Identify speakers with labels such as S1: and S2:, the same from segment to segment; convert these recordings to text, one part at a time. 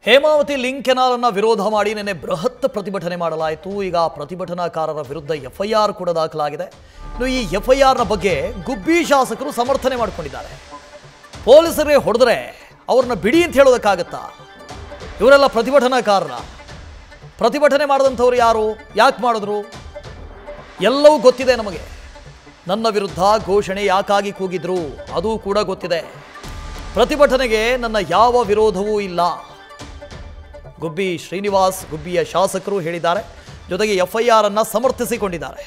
S1: Hemavathi link canal ಅನ್ನು ವಿರೋಧ ಮಾಡಿ ನಿನ್ನೆ ಬೃಹತ್ ಪ್ರತಿಭಟನೆ ಮಾಡಲಾಯಿತು. ಈಗ ಪ್ರತಿಭಟನಾಕಾರರ ವಿರುದ್ಧ ಎಫ್ಐಆರ್ ಕೂಡ ದಾಖಲಾಗಿದೆ. ಇನ್ನು ಈ ಎಫ್ಐಆರ್ನ ಬಗ್ಗೆ ಗುಬ್ಬಿ ಶಾಸಕರು ಸಮರ್ಥನೆ ಮಾಡಿಕೊಂಡಿದ್ದಾರೆ. ಪೊಲೀಸರೇ ಹೊಡೆದ್ರೆ ಅವ್ರನ್ನ ಬಿಡಿ ಅಂತ ಹೇಳೋದಕ್ಕಾಗತ್ತಾ? ಇವರೆಲ್ಲ ಪ್ರತಿಭಟನಾಕಾರರ. ಪ್ರತಿಭಟನೆ ಮಾಡಿದಂಥವ್ರು ಯಾರು, ಯಾಕೆ ಮಾಡಿದ್ರು ಎಲ್ಲವೂ ಗೊತ್ತಿದೆ ನಮಗೆ. ನನ್ನ ವಿರುದ್ಧ ಘೋಷಣೆ ಯಾಕಾಗಿ ಕೂಗಿದ್ರು ಅದು ಕೂಡ ಗೊತ್ತಿದೆ. ಪ್ರತಿಭಟನೆಗೆ ನನ್ನ ಯಾವ ವಿರೋಧವೂ ಇಲ್ಲ. ಗುಬ್ಬಿ ಶ್ರೀನಿವಾಸ್ ಗುಬ್ಬಿಯ ಶಾಸಕರು ಹೇಳಿದ್ದಾರೆ. ಜೊತೆಗೆ ಎಫ್ಐಆರ್ ಅನ್ನು ಸಮರ್ಥಿಸಿಕೊಂಡಿದ್ದಾರೆ.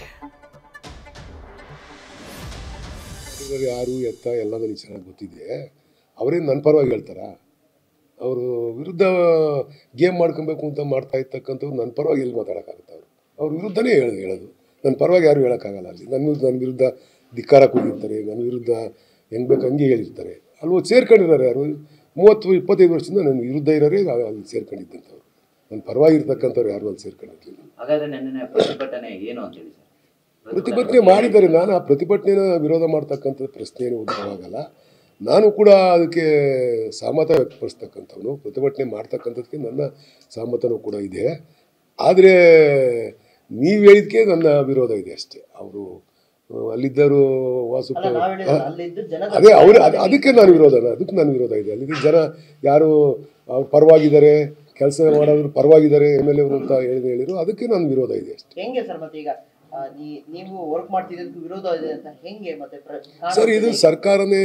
S2: ಯಾರು ಎತ್ತ ಎಲ್ಲ ನನಗೆ ಚೆನ್ನಾಗಿ ಗೊತ್ತಿದೆ. ಅವರೇನು ನನ್ನ ಪರವಾಗಿ ಹೇಳ್ತಾರಾ? ಅವರು ವಿರುದ್ಧ ಗೇಮ್ ಮಾಡ್ಕೊಬೇಕು ಅಂತ ಮಾಡ್ತಾ ಇರ್ತಕ್ಕಂಥವ್ರು ನನ್ನ ಪರವಾಗಿ ಎಲ್ಲಿ ಮಾತಾಡೋಕ್ಕಾಗುತ್ತೆ? ಅವ್ರ ವಿರುದ್ಧನೇ ಹೇಳೋದು. ನನ್ನ ಪರವಾಗಿ ಯಾರು ಹೇಳೋಕ್ಕಾಗಲ್ಲ. ಅಲ್ಲಿ ನನ್ನ ವಿರುದ್ಧ ಧಿಕ್ಕಾರ ಕೂಗಿರ್ತಾರೆ, ನನ್ನ ವಿರುದ್ಧ ಹೆಂಗೆ ಬೇಕು ಹಂಗೆ ಹೇಳಿರ್ತಾರೆ. ಅಲ್ಲಿ ಸೇರ್ಕೊಂಡಿದ್ದಾರೆ. ಯಾರು 30-25 ವರ್ಷದಿಂದ ನನ್ನ ವಿರುದ್ಧ ಇರೋರೇ ಅಲ್ಲಿ ಸೇರ್ಕೊಂಡಿದ್ದಂಥವ್ರು. ನನ್ನ ಪರವಾಗಿ ಇರ್ತಕ್ಕಂಥವ್ರು ಯಾರು ಅಲ್ಲಿ ಸೇರ್ಕೊಂಡಿರ್ಲಿಲ್ಲ. ಪ್ರತಿಭಟನೆ ಮಾಡಿದ್ದಾರೆ. ನಾನು ಆ ಪ್ರತಿಭಟನೆನ ವಿರೋಧ ಮಾಡ್ತಕ್ಕಂಥ ಪ್ರಶ್ನೆ ಏನು ಉದ್ಭವ ಆಗಲ್ಲ. ನಾನು ಕೂಡ ಅದಕ್ಕೆ ಸಹಮತ ವ್ಯಕ್ತಪಡಿಸ್ತಕ್ಕಂಥವನು. ಪ್ರತಿಭಟನೆ ಮಾಡ್ತಕ್ಕಂಥದ್ದಕ್ಕೆ ನನ್ನ ಸಹಮತನೂ ಕೂಡ ಇದೆ. ಆದರೆ ನೀವು ಹೇಳಿದಕ್ಕೆ ನನ್ನ ವಿರೋಧ ಇದೆ ಅಷ್ಟೇ. ಅವರು ಅಲ್ಲಿದ್ದರು ವಾಸು ಅದೇ ಅವರು ಅದಕ್ಕೆ ನಾನು ವಿರೋಧ ಇದೆ. ಅಲ್ಲಿದ್ದ ಜನ ಯಾರು ಅವ್ರು ಪರವಾಗಿದ್ದಾರೆ, ಕೆಲಸ ಮಾಡೋದ್ರ ಪರವಾಗಿದ್ದಾರೆ MLA ಅವರು ಅಂತ ಹೇಳಿದ್ರು. ಅದಕ್ಕೆ ನನ್ನ ವಿರೋಧ ಇದೆ ಅಷ್ಟೇ.
S3: ಹೆಂಗೆ ಸರ್? ಮತ್ತೆ ಈಗ ನೀವು ವರ್ಕ್ ಮಾಡ್ತಿದ್ದಕ್ಕೆ ವಿರೋಧ ಇದೆ ಅಂತ ಹೆಂಗೆ? ಮತ್ತೆ
S2: ಸರ್, ಇದು ಸರ್ಕಾರನೇ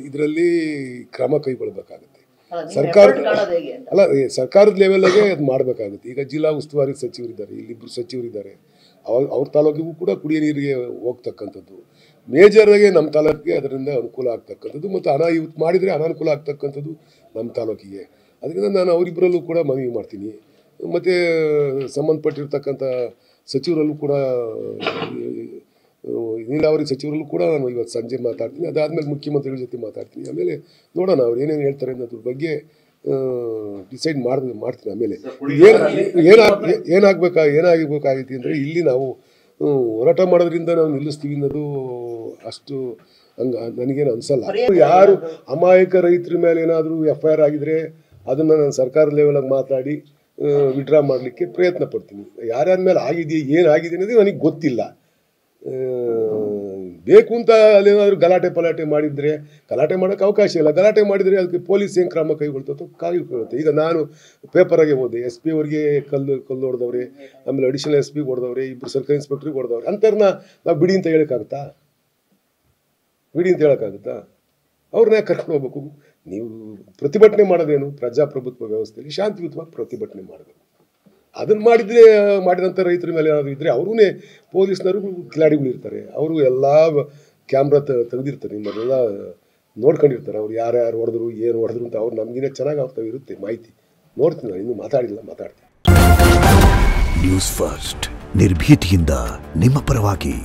S2: ಇದರಲ್ಲಿ ಕ್ರಮ ಕೈಗೊಳ್ಳಬೇಕಾಗುತ್ತೆ. ಸರ್ಕಾರ ಅಲ್ಲ, ಸರ್ಕಾರದ ಲೆವೆಲ್ಗೆ ಅದು ಮಾಡಬೇಕಾಗುತ್ತೆ. ಈಗ ಜಿಲ್ಲಾ ಉಸ್ತುವಾರಿ ಸಚಿವರಿದ್ದಾರೆ, ಇಲ್ಲಿಬ್ಬರು ಸಚಿವರಿದ್ದಾರೆ. ಅವ್ರ ತಾಲೂಕಿಗೂ ಕೂಡ ಕುಡಿಯೋ ನೀರಿಗೆ ಹೋಗ್ತಕ್ಕಂಥದ್ದು. ಮೇಜರಾಗಿ ನಮ್ಮ ತಾಲೂಕಿಗೆ ಅದರಿಂದ ಅನುಕೂಲ ಆಗ್ತಕ್ಕಂಥದ್ದು ಮತ್ತು ಯೂತ್ ಮಾಡಿದರೆ ಅನಾನುಕೂಲ ಆಗ್ತಕ್ಕಂಥದ್ದು ನಮ್ಮ ತಾಲೂಕಿಗೆ. ಅದರಿಂದ ನಾನು ಅವರಿಬ್ಬರಲ್ಲೂ ಕೂಡ ಮನವಿ ಮಾಡ್ತೀನಿ. ಮತ್ತು ಸಂಬಂಧಪಟ್ಟಿರ್ತಕ್ಕಂಥ ಸಚಿವರಲ್ಲೂ ಕೂಡ, ನೀರಾವರಿ ಸಚಿವರಲ್ಲೂ ಕೂಡ ನಾನು ಇವತ್ತು ಸಂಜೆ ಮಾತಾಡ್ತೀನಿ. ಅದಾದಮೇಲೆ ಮುಖ್ಯಮಂತ್ರಿಗಳ ಜೊತೆ ಮಾತಾಡ್ತೀನಿ. ಆಮೇಲೆ ನೋಡೋಣ ಅವ್ರು ಏನೇನು ಹೇಳ್ತಾರೆ ಅನ್ನೋದ್ರ ಬಗ್ಗೆ ಡಿಸೈಡ್ ಮಾಡ್ತೀನಿ. ಆಮೇಲೆ ಏನಾಗಬೇಕಾಗಿತ್ತು ಅಂದರೆ, ಇಲ್ಲಿ ನಾವು ಹೋರಾಟ ಮಾಡೋದ್ರಿಂದ ನಾವು ನಿಲ್ಲಿಸ್ತೀವಿ ಅನ್ನೋದು ಅಷ್ಟು ನನಗೇನು ಅನಿಸಲ್ಲ. ಯಾರು ಅಮಾಯಕ ರೈತರ ಮೇಲೆ ಏನಾದರೂ FIR ಆಗಿದ್ರೆ ಅದನ್ನು ನಾನು ಸರ್ಕಾರ ಲೆವೆಲಾಗಿ ಮಾತಾಡಿ ವಿಡ್ರಾ ಮಾಡಲಿಕ್ಕೆ ಪ್ರಯತ್ನ ಪಡ್ತೀನಿ. ಯಾರ್ಯಾರ ಮೇಲೆ ಆಗಿದೆಯಾ, ಏನಾಗಿದೆ ಅನ್ನೋದು ನನಗೆ ಗೊತ್ತಿಲ್ಲ. ಬೇಕು ಅಂತ ಅಲ್ಲೇನಾದರೂ ಗಲಾಟೆ ಮಾಡಿದರೆ ಗಲಾಟೆ ಮಾಡೋಕ್ಕೆ ಅವಕಾಶ ಇಲ್ಲ. ಗಲಾಟೆ ಮಾಡಿದರೆ ಅದಕ್ಕೆ ಪೊಲೀಸ್ ಏನು ಕ್ರಮ ಕೈಗೊಳ್ತೋ ಕಾಯ್ಕೊಳ್ಳುತ್ತೆ. ಈಗ ನಾನು ಪೇಪರಾಗೆ ಹೋದೆ, SP ಅವರಿಗೆ ಕಲ್ಲು ಹೊಡೆದವ್ರೆ, ಆಮೇಲೆ ಅಡಿಷನಲ್ SP ಹೊಡೆದವ್ರೆ, ಇಬ್ಬರು ಸರ್ಕಾರಿ ಇನ್ಸ್ಪೆಕ್ಟ್ರಿಗೆ ಹೊಡೆದವ್ರೆ. ಅಂಥವ್ರನ್ನ ನಾವು ಬಿಡಿ ಅಂತ ಹೇಳೋಕ್ಕಾಗುತ್ತಾ? ಅವ್ರನ್ನ ಕರ್ಕೊಂಡು ಹೋಗ್ಬೇಕು. ನೀವು ಪ್ರತಿಭಟನೆ ಮಾಡೋದೇನು? ಪ್ರಜಾಪ್ರಭುತ್ವ ವ್ಯವಸ್ಥೆಯಲ್ಲಿ ಶಾಂತಿಯುತವಾಗಿ ಪ್ರತಿಭಟನೆ ಮಾಡಬೇಕು. ಅದನ್ನು ಮಾಡಿದಂಥ ರೈತರ ಮೇಲೆ ಏನಾದರೂ ಇದ್ದರೆ ಅವ್ರೂ ಪೊಲೀಸ್ನವರು ಕಿಲಾಡಿಗಳಿರ್ತಾರೆ. ಅವರು ಎಲ್ಲ ಕ್ಯಾಮ್ರಾ ತೆಗೆದಿರ್ತಾರೆ, ನಿಮ್ಮನ್ನೆಲ್ಲ ನೋಡ್ಕೊಂಡಿರ್ತಾರೆ. ಅವ್ರು ಯಾರ್ಯಾರು ಹೊಡೆದ್ರು, ಏನು ಹೊಡೆದ್ರು ಅಂತ ಅವ್ರು ನಮಗಿನೇ ಚೆನ್ನಾಗಿ ಆಗ್ತಾವೆ ಇರುತ್ತೆ ಮಾಹಿತಿ. ನೋಡ್ತೀನಿ. ನಾನು ಇನ್ನೂ ಮಾತಾಡ್ತೀನಿ.
S4: ನ್ಯೂಸ್ ಫಸ್ಟ್, ನಿರ್ಭೀತಿಯಿಂದ ನಿಮ್ಮ ಪರವಾಗಿ.